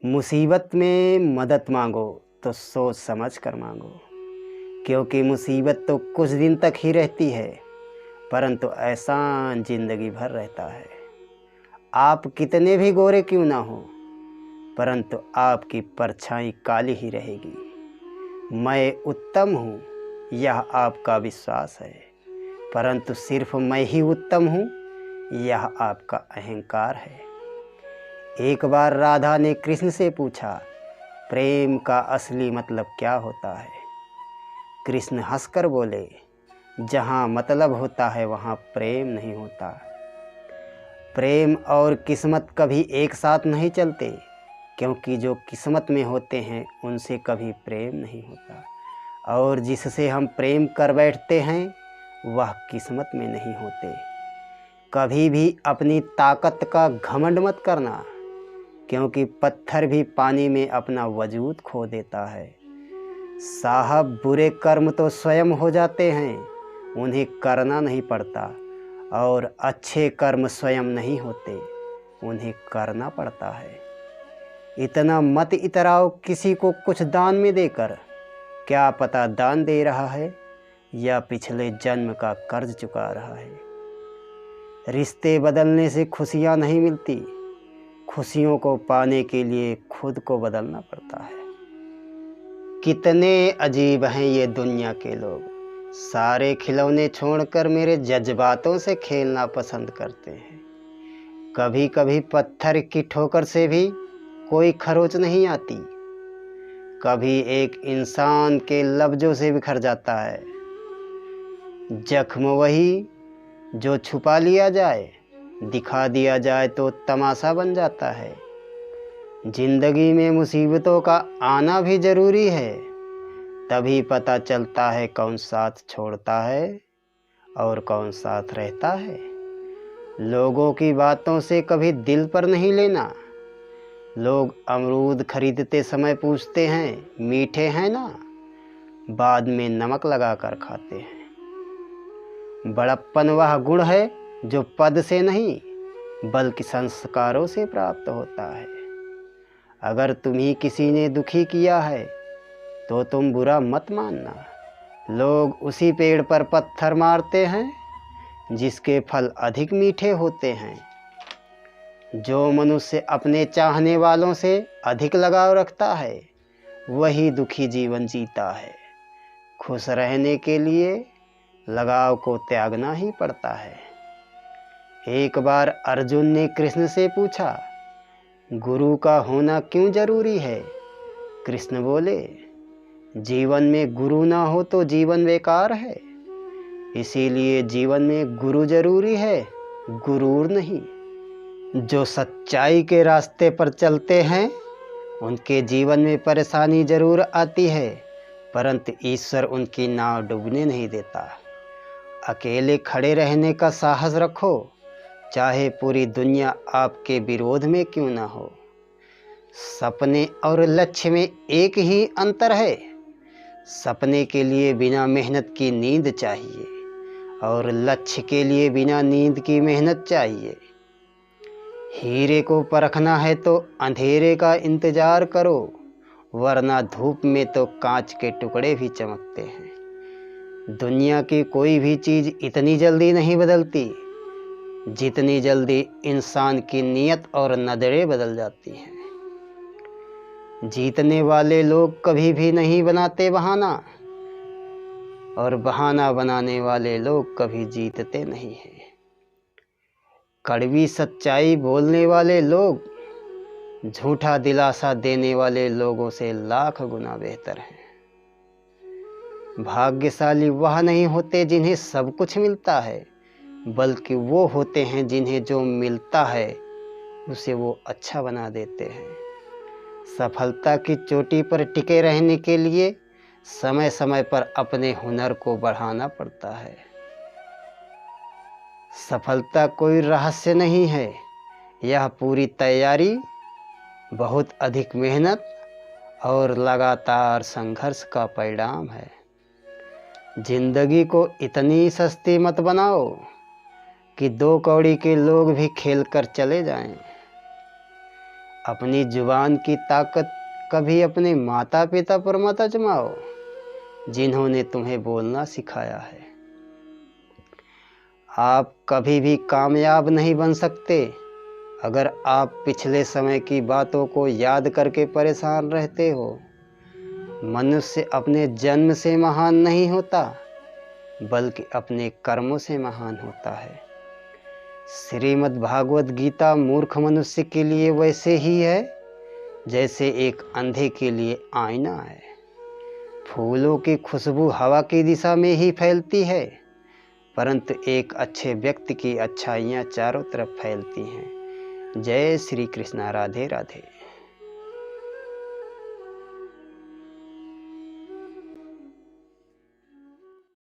मुसीबत में मदद मांगो तो सोच समझ कर मांगो, क्योंकि मुसीबत तो कुछ दिन तक ही रहती है, परंतु एहसान जिंदगी भर रहता है। आप कितने भी गोरे क्यों ना हो, परंतु आपकी परछाई काली ही रहेगी। मैं उत्तम हूँ, यह आपका विश्वास है, परंतु सिर्फ मैं ही उत्तम हूँ, यह आपका अहंकार है। एक बार राधा ने कृष्ण से पूछा, प्रेम का असली मतलब क्या होता है? कृष्ण हंसकर बोले, जहाँ मतलब होता है वहाँ प्रेम नहीं होता। प्रेम और किस्मत कभी एक साथ नहीं चलते, क्योंकि जो किस्मत में होते हैं उनसे कभी प्रेम नहीं होता, और जिससे हम प्रेम कर बैठते हैं वह किस्मत में नहीं होते। कभी भी अपनी ताकत का घमंड मत करना, क्योंकि पत्थर भी पानी में अपना वजूद खो देता है। साहब, बुरे कर्म तो स्वयं हो जाते हैं, उन्हें करना नहीं पड़ता, और अच्छे कर्म स्वयं नहीं होते, उन्हें करना पड़ता है। इतना मत इतराओ किसी को कुछ दान में देकर, क्या पता दान दे रहा है या पिछले जन्म का कर्ज चुका रहा है। रिश्ते बदलने से खुशियाँ नहीं मिलती, खुशियों को पाने के लिए खुद को बदलना पड़ता है। कितने अजीब हैं ये दुनिया के लोग, सारे खिलौने छोड़कर मेरे जज्बातों से खेलना पसंद करते हैं। कभी कभी पत्थर की ठोकर से भी कोई खरोच नहीं आती, कभी एक इंसान के लफ्जों से बिखर जाता है। जख्म वही जो छुपा लिया जाए, दिखा दिया जाए तो तमाशा बन जाता है। जिंदगी में मुसीबतों का आना भी जरूरी है, तभी पता चलता है कौन साथ छोड़ता है और कौन साथ रहता है। लोगों की बातों से कभी दिल पर नहीं लेना। लोग अमरूद खरीदते समय पूछते हैं, मीठे हैं ना? बाद में नमक लगाकर खाते हैं। बड़प्पन वह गुण है जो पद से नहीं बल्कि संस्कारों से प्राप्त होता है। अगर तुम्ही किसी ने दुखी किया है तो तुम बुरा मत मानना। लोग उसी पेड़ पर पत्थर मारते हैं जिसके फल अधिक मीठे होते हैं। जो मनुष्य अपने चाहने वालों से अधिक लगाव रखता है वही दुखी जीवन जीता है। खुश रहने के लिए लगाव को त्यागना ही पड़ता है। एक बार अर्जुन ने कृष्ण से पूछा, गुरु का होना क्यों जरूरी है? कृष्ण बोले, जीवन में गुरु ना हो तो जीवन बेकार है, इसीलिए जीवन में गुरु जरूरी है, गुरूर नहीं। जो सच्चाई के रास्ते पर चलते हैं उनके जीवन में परेशानी जरूर आती है, परंतु ईश्वर उनकी नाव डूबने नहीं देता। अकेले खड़े रहने का साहस रखो, चाहे पूरी दुनिया आपके विरोध में क्यों ना हो। सपने और लक्ष्य में एक ही अंतर है, सपने के लिए बिना मेहनत की नींद चाहिए और लक्ष्य के लिए बिना नींद की मेहनत चाहिए। हीरे को परखना है तो अंधेरे का इंतजार करो, वरना धूप में तो कांच के टुकड़े भी चमकते हैं। दुनिया की कोई भी चीज़ इतनी जल्दी नहीं बदलती जितनी जल्दी इंसान की नीयत और नज़रें बदल जाती हैं। जीतने वाले लोग कभी भी नहीं बनाते बहाना, और बहाना बनाने वाले लोग कभी जीतते नहीं हैं। कड़वी सच्चाई बोलने वाले लोग झूठा दिलासा देने वाले लोगों से लाख गुना बेहतर हैं। भाग्यशाली वह नहीं होते जिन्हें सब कुछ मिलता है, बल्कि वो होते हैं जिन्हें जो मिलता है उसे वो अच्छा बना देते हैं। सफलता की चोटी पर टिके रहने के लिए समय समय पर अपने हुनर को बढ़ाना पड़ता है। सफलता कोई रहस्य नहीं है, यह पूरी तैयारी, बहुत अधिक मेहनत और लगातार संघर्ष का परिणाम है। जिंदगी को इतनी सस्ती मत बनाओ कि 2 कौड़ी के लोग भी खेल कर चले जाएं। अपनी जुबान की ताकत कभी अपने माता पिता पर मत आजमाओ, जिन्होंने तुम्हें बोलना सिखाया है। आप कभी भी कामयाब नहीं बन सकते अगर आप पिछले समय की बातों को याद करके परेशान रहते हो। मनुष्य अपने जन्म से महान नहीं होता, बल्कि अपने कर्मों से महान होता है। श्रीमद् भागवत गीता मूर्ख मनुष्य के लिए वैसे ही है जैसे एक अंधे के लिए आईना है। फूलों की खुशबू हवा की दिशा में ही फैलती है, परंतु एक अच्छे व्यक्ति की अच्छाइयाँ चारों तरफ फैलती हैं। जय श्री कृष्णा। राधे राधे।